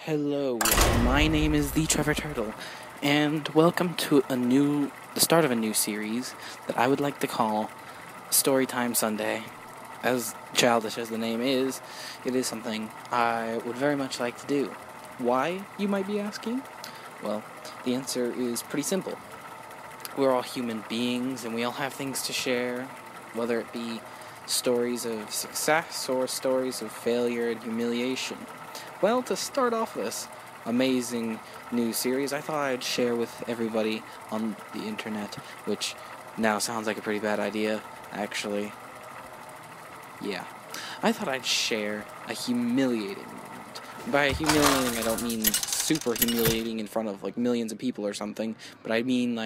Hello, my name is TheTrevorTurtle, and welcome to the start of a new series that I would like to call Storytime Sunday. As childish as the name is, it is something I would very much like to do. Why, you might be asking? Well, the answer is pretty simple. We're all human beings, and we all have things to share, whether it be stories of success or stories of failure and humiliation. Well, to start off this amazing new series, I thought I'd share with everybody on the internet, which now sounds like a pretty bad idea, actually. Yeah. I thought I'd share a humiliating moment. By humiliating, I don't mean super humiliating in front of, millions of people or something, but I mean,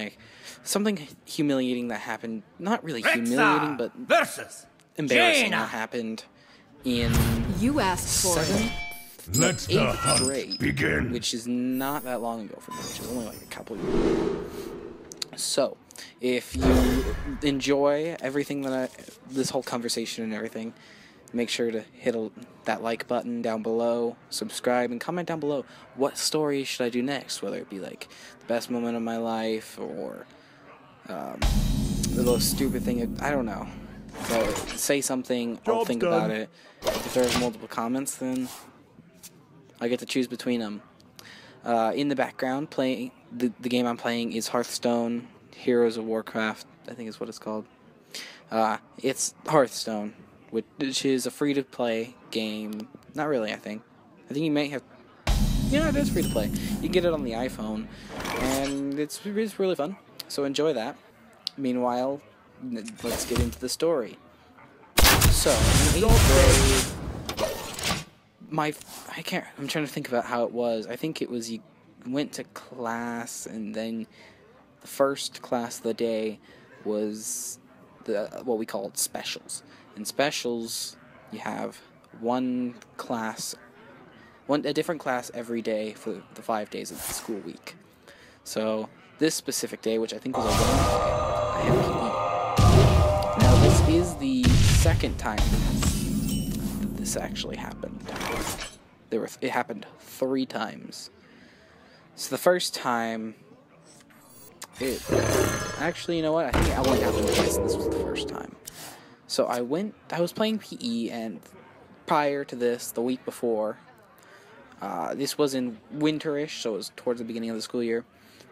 something humiliating that happened, not really humiliating, but versus embarrassing Jaina. that happened in You asked for it. Let the 8th hunt grade, begin. which is not that long ago for me, which is only a couple years. So, if you enjoy everything this whole conversation and everything, make sure to hit that like button down below, subscribe, and comment down below what story should I do next, whether it be the best moment of my life or the most stupid thing. I don't know. So say something, I'll think about it. If there's multiple comments, then I get to choose between them. In the background, playing the game I'm playing is Hearthstone, Heroes of Warcraft, I think is what it's called. It's Hearthstone, which is a free-to-play game. Not really, I think. I think you may have... Yeah, it is free-to-play. You can get it on the iPhone, and it's really fun. So enjoy that. Meanwhile, let's get into the story. So, in 8th grade... I'm trying to think about how it was. I think it was you went to class, and then the first class of the day was what we called specials. In specials, you have a different class every day for the 5 days of the school week. So this specific day, which I think was a Wednesday, I had PE. Now this is the second time this actually happened. It happened 3 times. So the first time, actually, you know what? I think it only happened twice, and this was the first time. So I was playing PE, and prior to this, the week before, this was in winterish, so it was towards the beginning of the school year.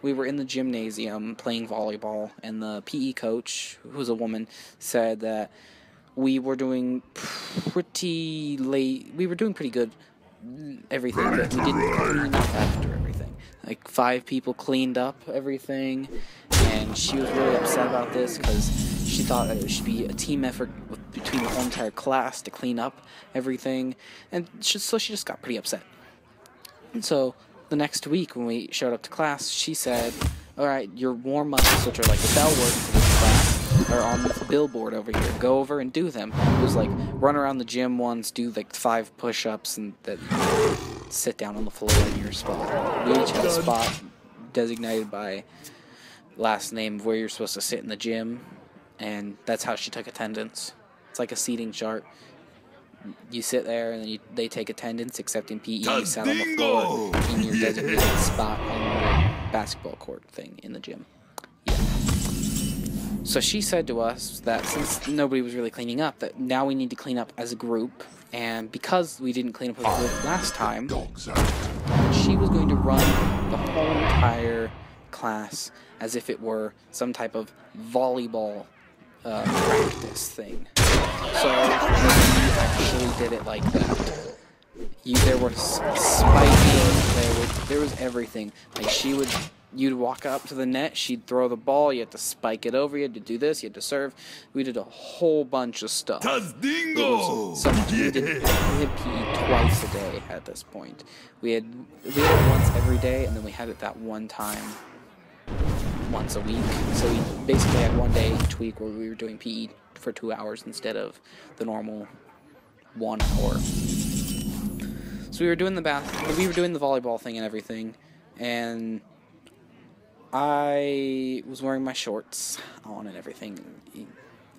We were in the gymnasium playing volleyball, and the PE coach, who was a woman, said that we were doing pretty good, everything, but we didn't clean up after everything. 5 people cleaned up everything, and she was really upset about this because she thought that it should be a team effort between the whole entire class to clean up everything, and so she just got pretty upset. And so the next week when we showed up to class, she said, "Alright, your warm-ups, which are the bell work for this class, are on this billboard over here. Go over and do them." It was run around the gym once, do 5 push-ups, and then sit down on the floor in your spot. We each had a spot designated by last name of where you're supposed to sit in the gym, and that's how she took attendance. It's like a seating chart. You sit there, and then they take attendance, except in PE, you sat on the floor in your designated spot on the basketball court thing in the gym. Yeah. So she said to us that since nobody was really cleaning up, that now we need to clean up as a group, and because we didn't clean up as a group last time, she was going to run the whole entire class as if it were some type of volleyball practice thing. So we actually did it like that. There was spiking, there was everything. You'd walk up to the net, she'd throw the ball, you had to spike it over, you had to do this, you had to serve. We did a whole bunch of stuff. It was so much. We did PE twice a day at this point. We had it once every day, and then we had it that one time once a week. So we basically had one day each week where we were doing PE for 2 hours instead of the normal 1 hour. So we were doing the volleyball thing and everything, and I was wearing my shorts on and everything.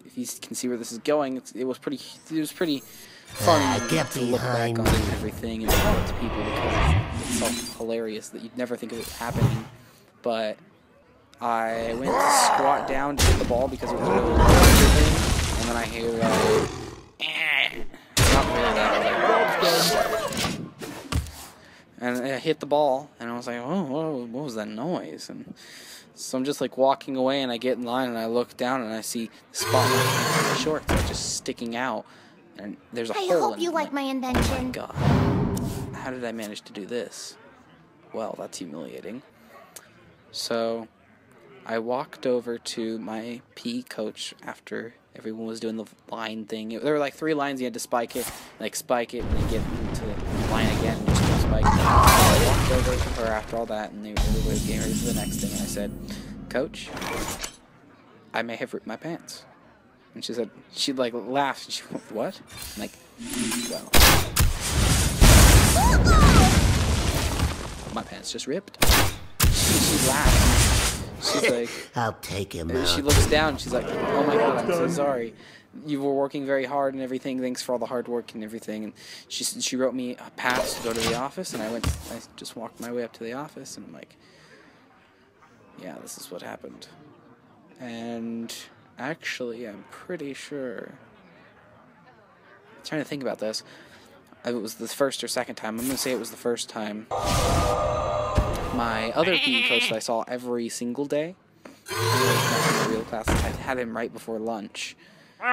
If you can see where this is going, it was pretty fun to look back on everything and tell it to people because it's hilarious that you'd never think of it happening. But I went to squat down to hit the ball because it was really low and everything, and then I hear not really that, and I hit the ball, and I was like, oh, what was that noise? And so I'm just like walking away, and I get in line, and I look down, and I see the spot in my shorts are just sticking out, and there's a hole in it. I hope you like my invention. Oh my god, how did I manage to do this? Well, that's humiliating. So I walked over to my PE coach after everyone was doing the line thing. There were like 3 lines, you had to spike it, and then get into the line again, and just spike it. I walked over to her after all that, and everybody was getting ready for the next thing, and I said, Coach, I may have ripped my pants. And she said, she like laughed, and she went, what? I'm like, well, my pants just ripped. She laughed. She's like, I'll take him and out. she looks down, and she's like, oh my god, I'm so sorry. You were working very hard and everything. Thanks for all the hard work and everything. And she wrote me a pass to go to the office, and I just walked my way up to the office, and I'm like, yeah, this is what happened. And actually, I'm pretty sure. I'm trying to think about this. It was the first or second time. I'm going to say it was the first time. My other PE coach that I saw every single day, in the real class, I had him right before lunch. He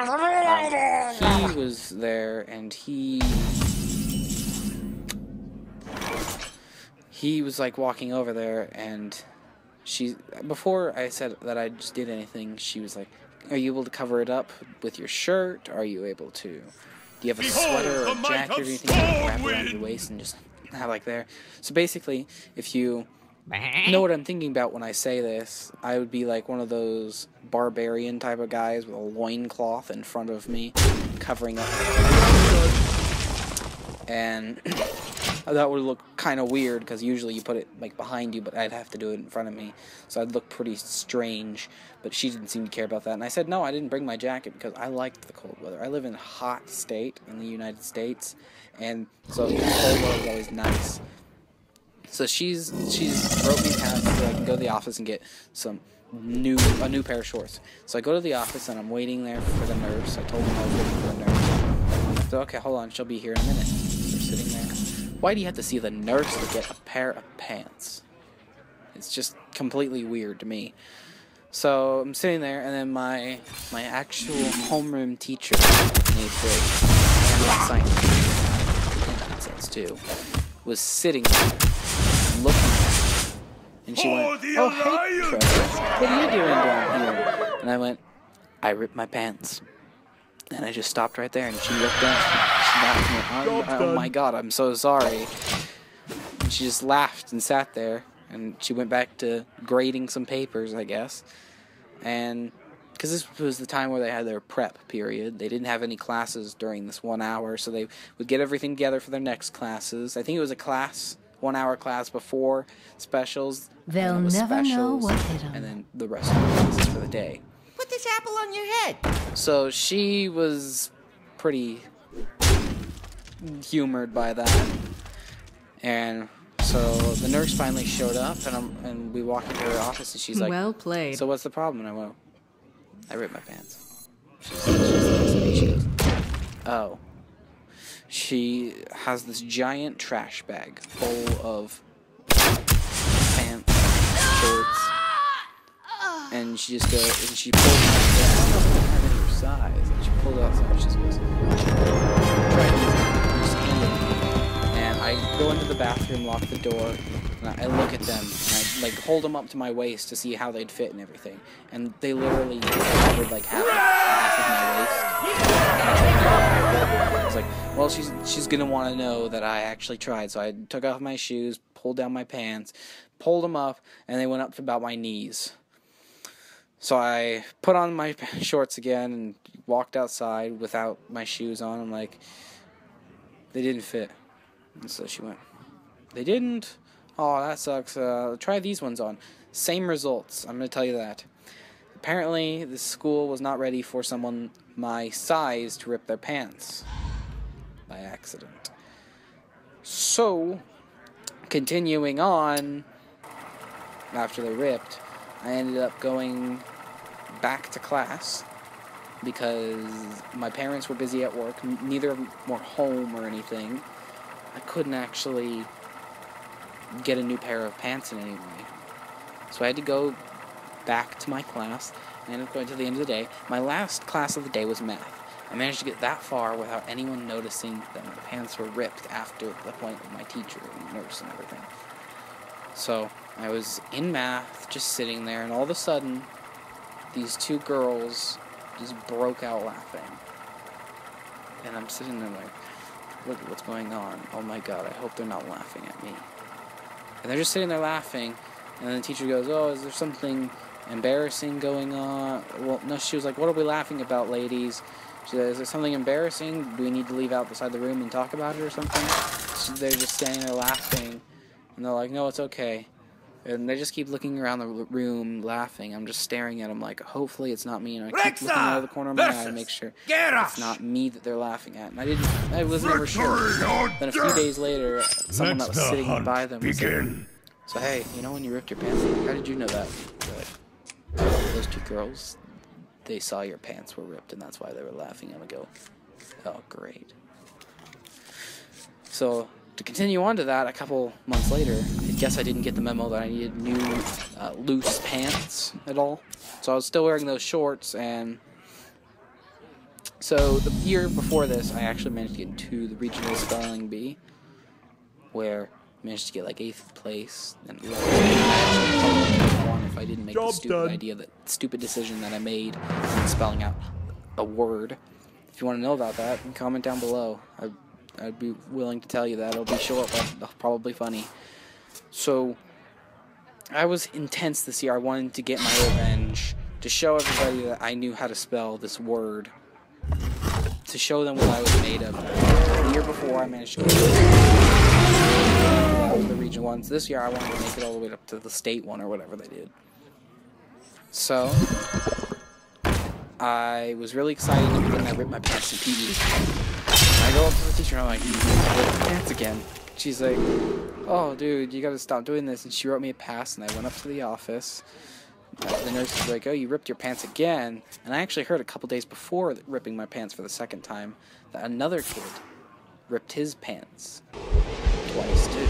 was there, and he was like walking over there, and before I said that I just did anything, she was like, are you able to cover it up with your shirt? Are you able to, do you have a sweater or a jacket or anything you can wrap around your waist and just have like there? So basically, if you know what I'm thinking about when I say this, I would be like one of those barbarian type of guys with a loincloth in front of me, covering up. And that would look kind of weird, because usually you put it like behind you, but I'd have to do it in front of me, so I'd look pretty strange. But she didn't seem to care about that, and I said no, I didn't bring my jacket because I liked the cold weather. I live in a hot state in the United States, and so the cold weather is always nice. So she's wrote me past so I can go to the office and get a new pair of shorts. So I go to the office, and I'm waiting there for the nurse. I told them I was waiting for the nurse. And I said, okay, hold on, she'll be here in a minute. So they're sitting there. Why do you have to see the nurse to get a pair of pants? It's just completely weird to me. So I'm sitting there, and then my actual homeroom teacher, in 8th grade, and science in that sense too, was sitting there, looking at me, and she went, oh, hey, Trevor, what are you doing down here? And I went, I ripped my pants. And I just stopped right there, and she looked down, she laughed, and went, oh my god, I'm so sorry. And she just laughed and sat there, and she went back to grading some papers, I guess. And because this was the time where they had their prep period, they didn't have any classes during this 1 hour, so they would get everything together for their next classes. I think it was a 1 hour class before specials. They'll never know what hit 'em. And then the rest of the classes for the day. Put this apple on your head. So she was pretty humored by that. And so the nurse finally showed up, and we walked into her office, and she's like, Well played. so what's the problem? And I went, I ripped my pants. She looks at me, she goes, oh. She has this giant trash bag full of pants, shorts, and she just goes, and she pulled out, I don't know if I have any of your size, and she pulled out some, and she just goes, try these on, and just handed me. And I go into the bathroom, lock the door, and I look at them, and I like hold them up to my waist to see how they'd fit and everything. And they literally covered like half of my waist. I was like, well, she's gonna want to know that I actually tried. So I took off my shoes, pulled down my pants, pulled them up, and they went up to about my knees. So I put on my shorts again and walked outside without my shoes on. I'm like, they didn't fit. And so she went, they didn't? Oh, that sucks. Try these ones on. Same results, I'm going to tell you that. Apparently, this school was not ready for someone my size to rip their pants by accident. So, continuing on, after they ripped, I ended up going back to class because my parents were busy at work. Neither of them were home or anything. I couldn't actually get a new pair of pants in any way. So I had to go back to my class. I ended up going to the end of the day. My last class of the day was math. I managed to get that far without anyone noticing that my pants were ripped after the point of my teacher and nurse and everything. So I was in math, just sitting there, and all of a sudden, these two girls just broke out laughing. And I'm sitting there like, what's going on? Oh my god, I hope they're not laughing at me. And they're just sitting there laughing, and then the teacher goes, oh, is there something embarrassing going on? Well, no, she was like, what are we laughing about, ladies? She said, is there something embarrassing? Do we need to leave outside the room and talk about it or something? So they're just standing there laughing, and they're like, no, it's okay. And they just keep looking around the room laughing. I'm just staring at them like, hopefully it's not me. And I keep looking out of the corner of my eye to make sure it's not me that they're laughing at. And I was never sure. Then a few days later, someone that was sitting by them was like, so hey, you know when you ripped your pants? How did you know that? They're like, those two girls, they saw your pants were ripped and that's why they were laughing. And I go, oh great. So to continue on to that, a couple months later, I guess I didn't get the memo that I needed new loose pants at all. So I was still wearing those shorts, and so the year before this, I actually managed to get into the regional spelling bee, where I managed to get like 8th place, and I actually won if I didn't make the stupid decision that I made in spelling out a word. If you want to know about that, comment down below. I'd be willing to tell you that. It'll be short, but probably funny. So, I was intense this year. I wanted to get my revenge, to show everybody that I knew how to spell this word, to show them what I was made of. The year before, I managed to get the regional ones. This year, I wanted to make it all the way up to the state one, or whatever they did. So, I was really excited, and then I ripped my pants in PE. I go up to the teacher and I'm like, I ripped my pants again. She's like, oh dude, you gotta stop doing this. And she wrote me a pass, and I went up to the office. The nurse was like, oh, you ripped your pants again. And I actually heard a couple days before ripping my pants for the second time that another kid ripped his pants twice too.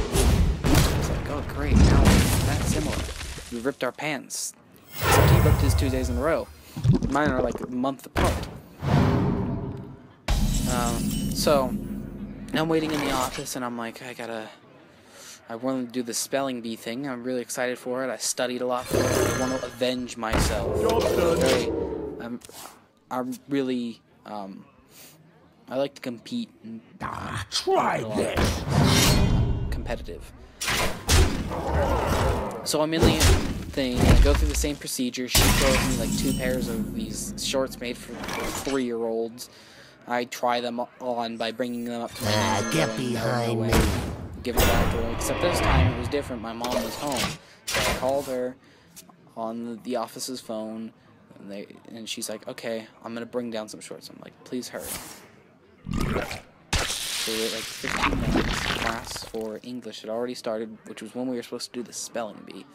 I was like, oh great, now that's similar. We ripped our pants. Except he ripped his 2 days in a row. Mine are like a month apart. So, I'm waiting in the office, and I'm like, I want to do the spelling bee thing. I'm really excited for it. I studied a lot for it. I want to avenge myself. I'm really, I like to compete. And, try this! Competitive. So I'm in the thing, and I go through the same procedure. She throws me like 2 pairs of these shorts made for 3-year-olds. I try them on by bringing them up to my mom. Get behind me. Give it back to her. Except this time it was different. My mom was home. So I called her on the office's phone, and she's like, okay, I'm going to bring down some shorts. I'm like, please hurry. So we were like 15 minutes. Class for English had already started, which was when we were supposed to do the spelling bee.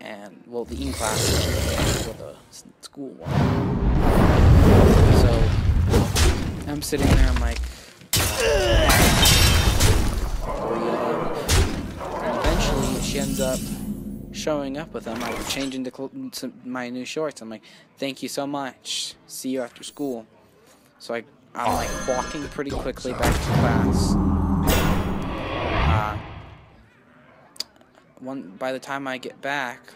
And, well, the class for the school one. So I'm sitting there, I'm like, and eventually she ends up showing up with them. I change into my new shorts. I'm like, thank you so much. See you after school. So I'm like walking pretty quickly back to class. By the time I get back,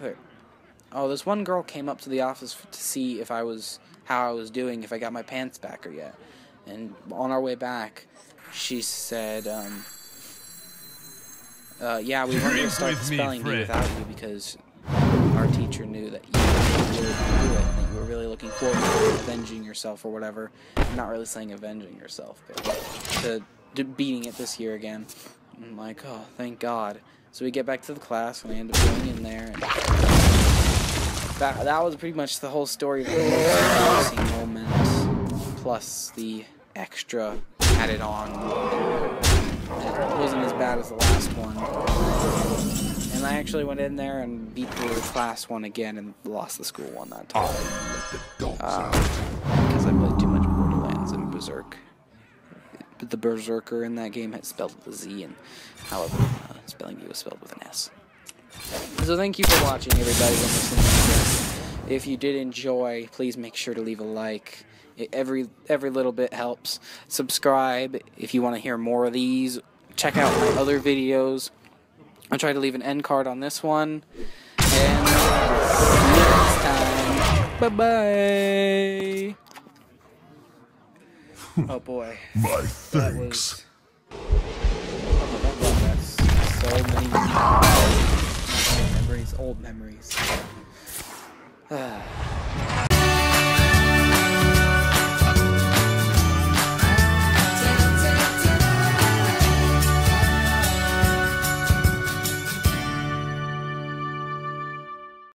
this one girl came up to the office to see how I was doing, if I got my pants back or yet. And on our way back, she said, yeah, we wanted to start the spelling bee without you because our teacher knew that you really wanted to do it, and that you were really looking forward to avenging yourself or whatever. I'm not really saying avenging yourself, but to beating it this year again. I'm like, oh, thank God. So we get back to the class, and I end up going in there, and that was pretty much the whole story of the embarrassing moment, plus the extra added on moment. It wasn't as bad as the last one. And I actually went in there and beat the class one again and lost the school one that time. Because I played too much Borderlands and Berserk. The Berserker in that game had spelled with a Z, and however, spelling bee was spelled with an S. So thank you for watching, everybody, and listening to this. If you did enjoy, please make sure to leave a like. Every little bit helps. Subscribe if you want to hear more of these. Check out my other videos. I'll try to leave an end card on this one. And next time, bye-bye. Oh boy. My thanks. That's so many memories, old memories.